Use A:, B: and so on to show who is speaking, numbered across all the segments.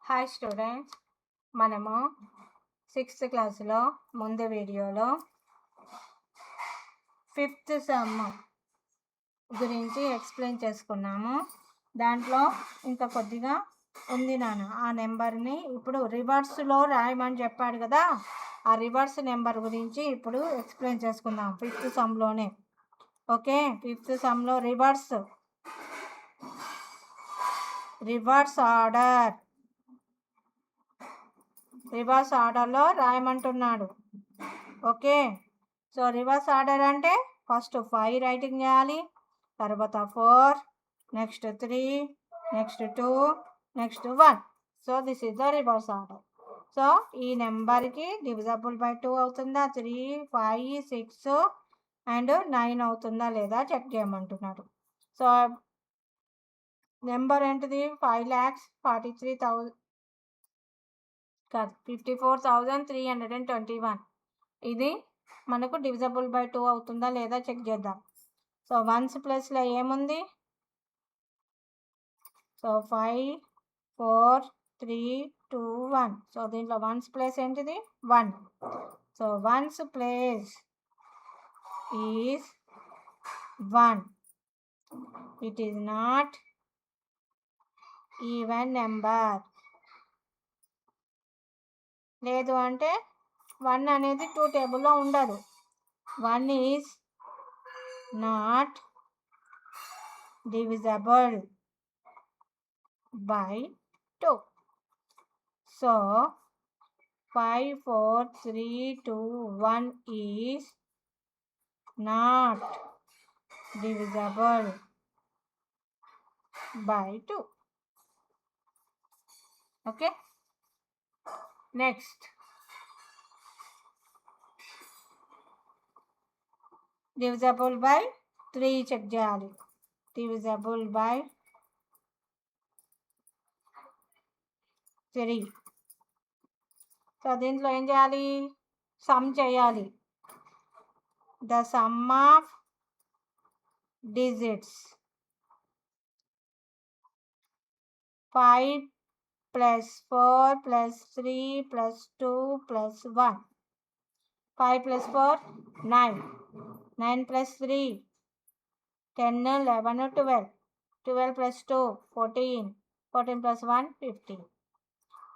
A: Hi students, మనము 6th క్లాస్లో ముందు వీడియోలో 5th సమ్ గురించి ఎక్స్ప్లెయిన్ చేసుకున్నాము. దాంట్లో ఇంకా కొద్దిగా ఉంది ఆ నెంబర్ని ఇప్పుడు రివర్స్లో రాయమని చెప్పాడు కదా, ఆ రివర్స్ నెంబర్ గురించి ఇప్పుడు ఎక్స్ప్లెయిన్ చేసుకుందాం 5th సమ్లోనే. ఓకే, 5th సమ్లో రివర్స్ ఆర్డర్లో రాయమంటున్నాడు. ఓకే, సో రివర్స్ ఆర్డర్ అంటే ఫస్ట్ 5 రైటింగ్ చేయాలి, తర్వాత 4, next 3, next 2, next 1. So this is the reverse order. So ఈ నెంబర్కి డివిజబుల్ బై 2 అవుతుందా, 3, 5, 6 అండ్ 9 అవుతుందా లేదా చెక్ చేయమంటున్నాడు. సో నెంబర్ ఏంటిది, 5,54,321. ఇది మనకు డివిజబుల్ బై 2 అవుతుందా లేదా చెక్ చేద్దాం. సో వన్స్ ప్లేస్లో ఏముంది, సో 5, 4, 3, 2, 1. సో దీంట్లో వన్స్ ప్లేస్ ఏంటిది 1. So ones place is 1. It is not even number. లేదు అంటే 1 అనేది 2 టేబుల్లో ఉండదు. 1 is not divisible by 2. So 5, 4, 3, 2, 1 is not divisible by 2. Okay, next divisible by 3 check చేయాలి. divisible by 3. సో దీంట్లో ఏం చేయాలి, సమ్ చేయాలి. The sum of digits 5 plus 4 plus 3 plus 2 plus 1. 5 plus 4 9, 9 plus 3 10, 11, 12, 12 plus 2 14, 14 plus 1 15.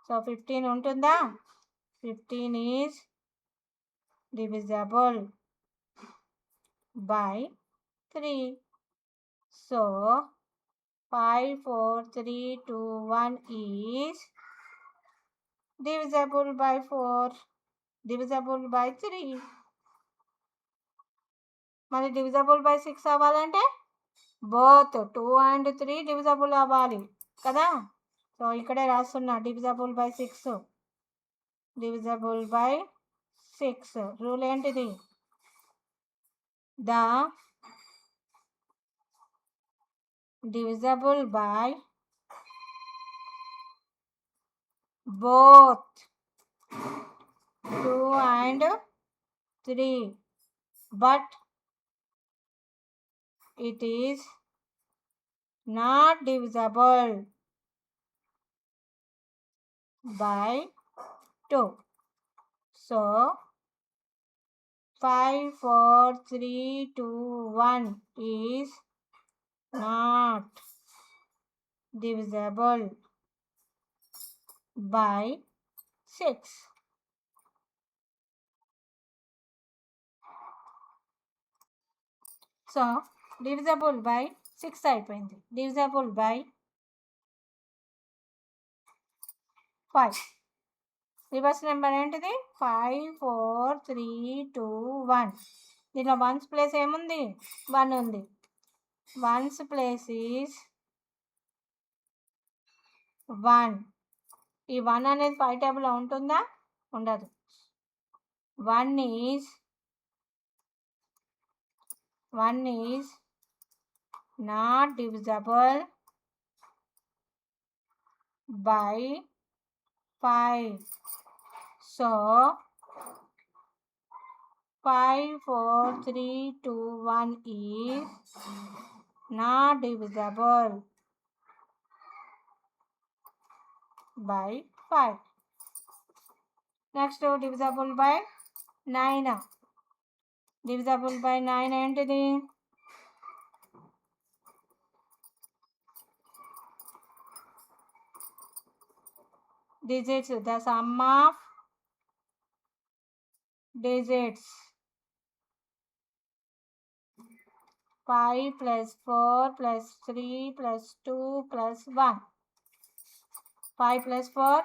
A: So 15 ఉంటుందా, 15 is divisible by 3. So 5, 4, 3, 2, 1 is divisible by 4, divisible by 3. మరి divisible by 6 అవ్వాలంటే both 2 and 3 divisible అవ్వాలి కదా. So ఇక్కడే రాస్తున్నా divisible by 6, divisible by 6. Rule ఏంటిది, the divisible by both 2 and 3 but it is not divisible by 2. So 5, 4, 3, 2, 1 is not divisible by 6. So divisible by 6 అయిపోయింది. Divisible by 5. Reverse number ఏంటిది, 5, 4, 3, 2, 1. దీనిలో once place ఏముంది, 1 ఉంది. Once place is 1. ఈ 1 అనేది 5 టేబుల్లో ఉంటుందా, ఉండదు. 1 is not divisible by 5. So 5, 4, 3, 2, 1 is not divisible by 5. Next divisible by 9. Divisible by 9 ఏంటిది? digits, the sum of digits. 5 plus 4 plus 3 plus 2 plus 1. 5 plus 4,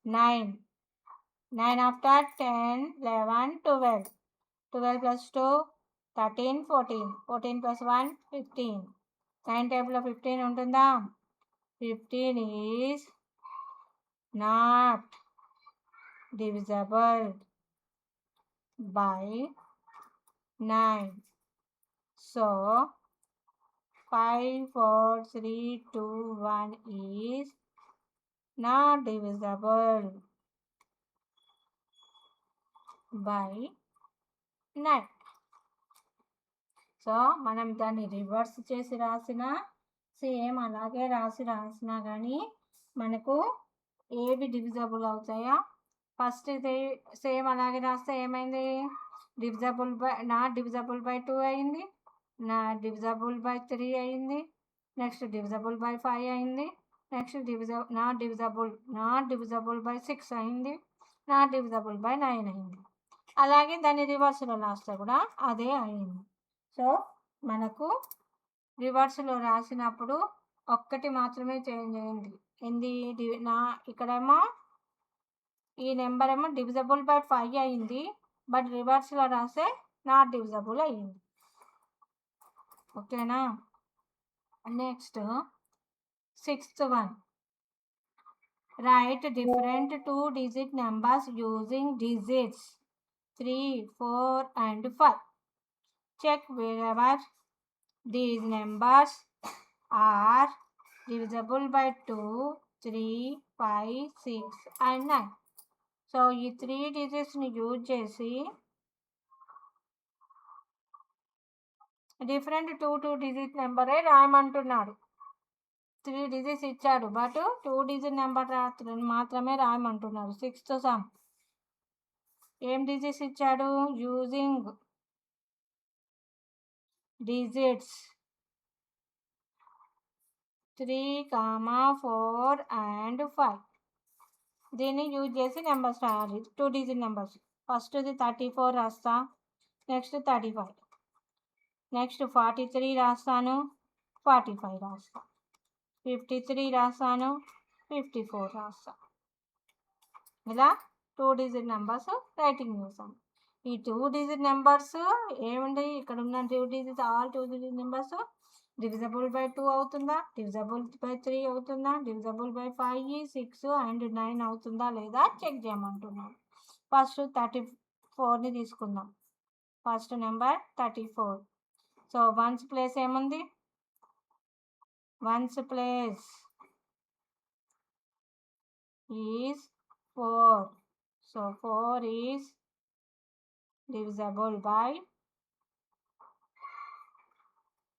A: 9. 9 after 10, 11, 12. 12 plus 2, 13, 14. 14 plus 1, 15. 9 table of 15 ఉంటుందా? 15 is not divisible by 9. So 5, 4, 3, 2, 1 is not divisible by 9. So మనం దాన్ని reverse చేసి రాసినా same అలాగే రాసినా కానీ మనకు ఏవి డివిజబుల్ అవుతాయా? ఫస్ట్ ఇది సేమ్ అలాగే రాస్తే ఏమైంది? Divisible by not divisible by 2 అయింది, నాట్ డివిజబుల్ బై 3 అయింది, నెక్స్ట్ డివిజబుల్ బై 5 అయింది, నెక్స్ట్ నాట్ డివిజబుల్ బై 6 అయింది, నాట్ డివిజబుల్ బై 9 అయింది. అలాగే దాన్ని రివర్స్లో రాస్తే కూడా అదే అయింది. సో మనకు రివర్స్లో రాసినప్పుడు ఒక్కటి మాత్రమే చేంజ్ అయింది. ఏంది? ఇక్కడేమో ఈ నెంబర్ ఏమో డివిజబుల్ బై 5 అయింది, బట్ రివర్స్లో రాస్తే నాట్ డివిజబుల్ అయ్యింది. ఓకేనా? Next 6th one. Write different 2-digit numbers using digits 3, 4 and 5. Check wherever these numbers are divisible by 2, 3, 5, 6 and 9. So ఈ 3 digitsని యూజ్ చేసి డిఫరెంట్ 2 digit నెంబరే రాయమంటున్నాడు. 3 digits ఇచ్చాడు, బట్ 2 digit నెంబర్ మాత్రమే రాయమంటున్నాడు. 6th sum ఏం డిజిట్స్ ఇచ్చాడు? Using digits 3, 4 and 5. దీన్ని use చేసి numbers రాయాలి, 2 digit నెంబర్స్. ఫస్ట్ది 34 రాస్తా, నెక్స్ట్ 35, నెక్స్ట్ 43 రాస్తాను, 45 రాస్తా, 53 రాస్తాను, 54 రాస్తా. ఇలా 2 digit నెంబర్స్ రైటింగ్ చేస్తాను. ఈ 2 digit నెంబర్స్ ఏముంది? ఇక్కడ ఉన్న 2 digits all 2 digit numbers divisible by 2 అవుతుందా, డివిజబుల్ బై 3 అవుతుందా, డివిజబుల్ బై 5, 6 అండ్ 9 అవుతుందా లేదా చెక్ చేయమంటున్నాను. ఫస్ట్ 34ని తీసుకుందాం. First number 34. So ones place ఏముంది? Ones place is 4. So 4 is divisible by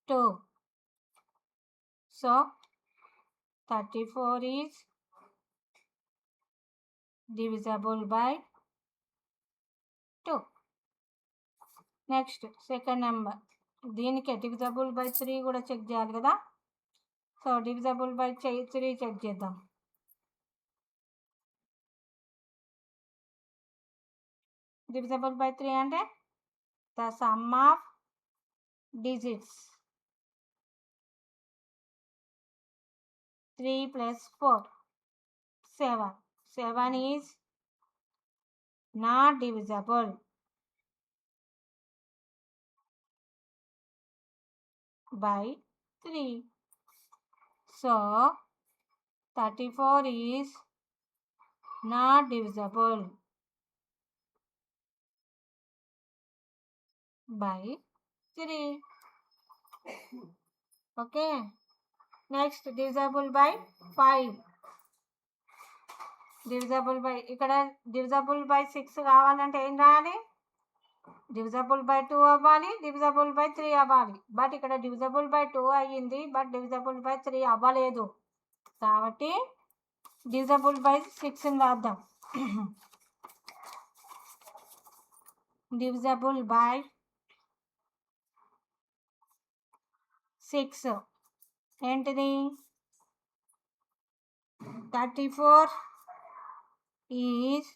A: 2. So 34 is divisible by 2. Next second number, దీనికి divisible by 3 కూడా check చేయాలి కదా. సో డివిజబుల్ బై 3 చెక్ చేద్దాం. డివిజబుల్ బై 3 అంటే the sum of digits 3 plus 4, 7. 7 is not divisible by 3. So 34 is not divisible by 3. Okay. Next divisible by 5. divisible by, ఇక్కడ divisible by 6 కావాలంటే ఏం రాయాలి? divisible by 2 అవ్వాలి, divisible by 3 అవ్వాలి. But ఇక్కడ divisible by 2 అయ్యింది, but divisible by 3 అవ్వలేదు. కాబట్టి డివిజబుల్ బై 6 రాద్దాం. డివిజబుల్ బై 6 ఏంటిది? 34 is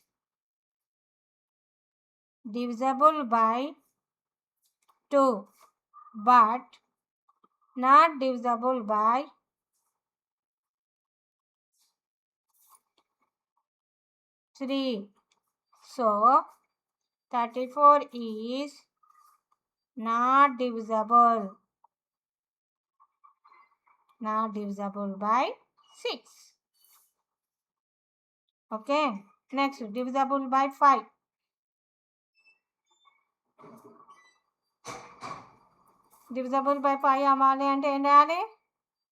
A: divisible by 2 but not divisible by 3. So 34 is not divisible by 6. Okay, next divisible by 5. Divisible by 5 అవ్వాలి అంటే ఏం చేయాలి?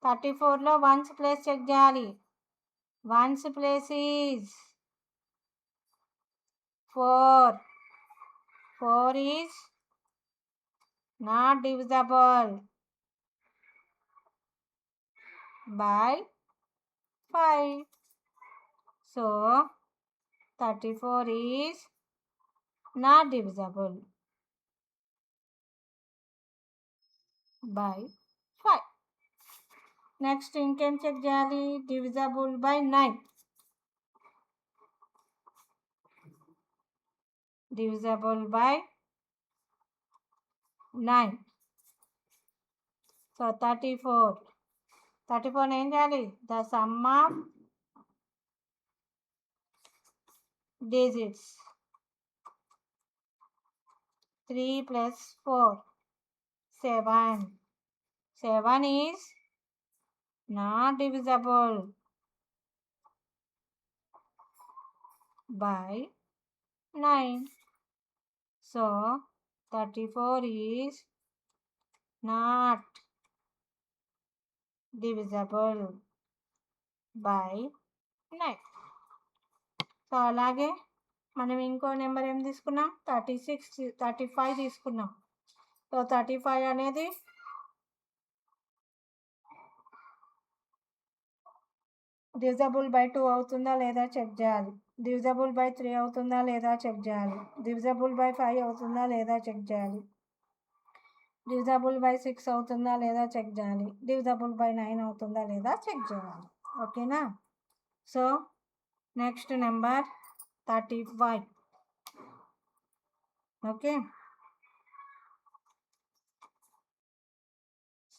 A: 34లో వన్స్ ప్లేస్ చెక్ చేయాలి. Once place is 4. 4 is not divisible by 5. So 34 is not divisible by 5. Next ఇంకేం check చేయాలి? Divisible by 9. Divisible by 9. So 34 ఏం చేయాలి? The sum of digits 3 plus 4 7. 7 is not divisible by 9. So 34 is not divisible by 9. So అలాగే మనం ఇంకో number ఏం తీసుకున్నాం? 35 తీసుకున్నాం. సో 35 అనేది డివిజబుల్ బై 2 అవుతుందా లేదా చెక్ చేయాలి. డివిజబుల్ బై 3 అవుతుందా లేదా చెక్ చేయాలి. డివిజబుల్ బై 5 అవుతుందా లేదా చెక్ చేయాలి. డివిజబుల్ బై 6 అవుతుందా లేదా చెక్ చేయాలి. డివిజబుల్ బై 9 అవుతుందా లేదా చెక్ చేయాలి. ఓకేనా? So next number 35. ఓకే,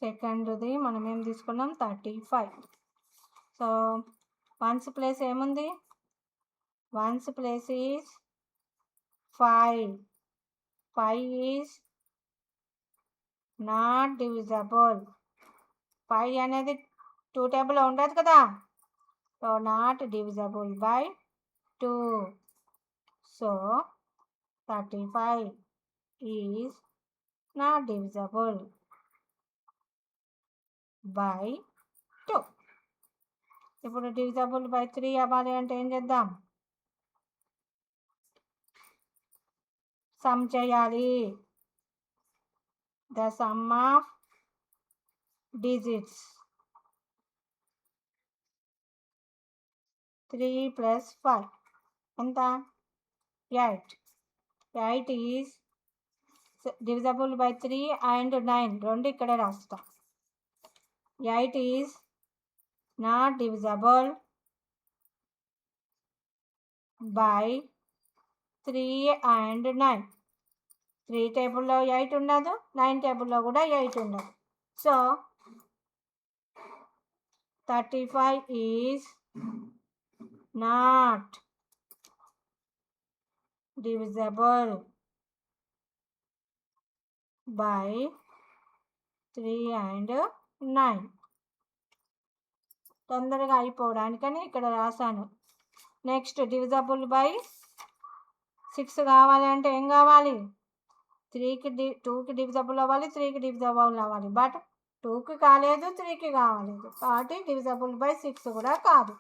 A: సెకండ్ది మనం ఏం తీసుకున్నాం? 35. సో వన్స్ ప్లేస్ ఏముంది? Ones place is 5. 5 is not divisible. 5 అనేది 2 టేబుల్లో ఉండదు కదా. So not divisible by 2. So 35 is not divisible by 2. ఇప్పుడు డివిజబుల్ బై 3 అవ్వాలి అంటే ఏం చేద్దాం? సమ్ చేయాలి. The sum of digits 3 plus 5 ఎంత? 8. 8 ఈజ్ డివిజబుల్ బై 3 అండ్ 9 రెండు ఇక్కడే రాస్తాం. 8 is not divisible by 3 and 9. 3 టేబుల్లో 8 ఉండదు, 9 టేబుల్లో కూడా 8 ఉండదు. So 35 is not divisible by 3 and 9. తొందరగా అయిపోవడానికని ఇక్కడ రాశాను. నెక్స్ట్ డివిజబుల్ బై 6 కావాలంటే ఏం కావాలి? 2కి డివిజబుల్ అవ్వాలి, 3కి డివిజబుల్ అవ్వాలి. బట్ 2కి కాలేదు, 3కి కావాలేదు. కాబట్టి డివిజబుల్ బై 6 కూడా కాదు.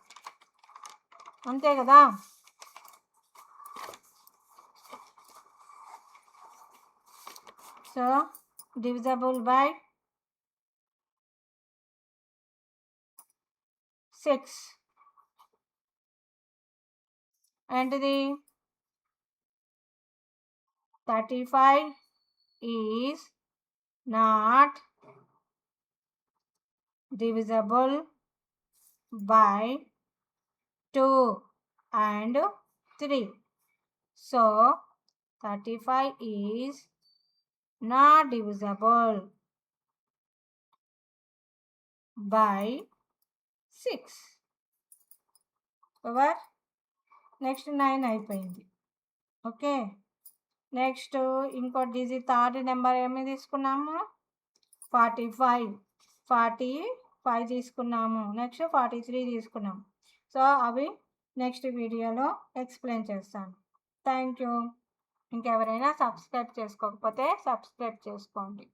A: అంతే కదా. సో divisible by 6 ఏంటిది 35 is not divisible by 2 and 3. So 35 is not divisible by 6. Over next 9 అయిపోయింది. ఓకే, నెక్స్ట్ ఇంకో డిజిట్ థర్డ్ నెంబర్ ఏమి తీసుకున్నాము 45 తీసుకున్నాము. నెక్స్ట్ 43 తీసుకున్నాము. సో అవి నెక్స్ట్ వీడియోలో ఎక్స్ప్లెయిన్ చేస్తాను. Thank you. ఇంకెవరైనా సబ్స్క్రైబ్ చేసుకోకపోతే సబ్స్క్రైబ్ చేసుకోండి.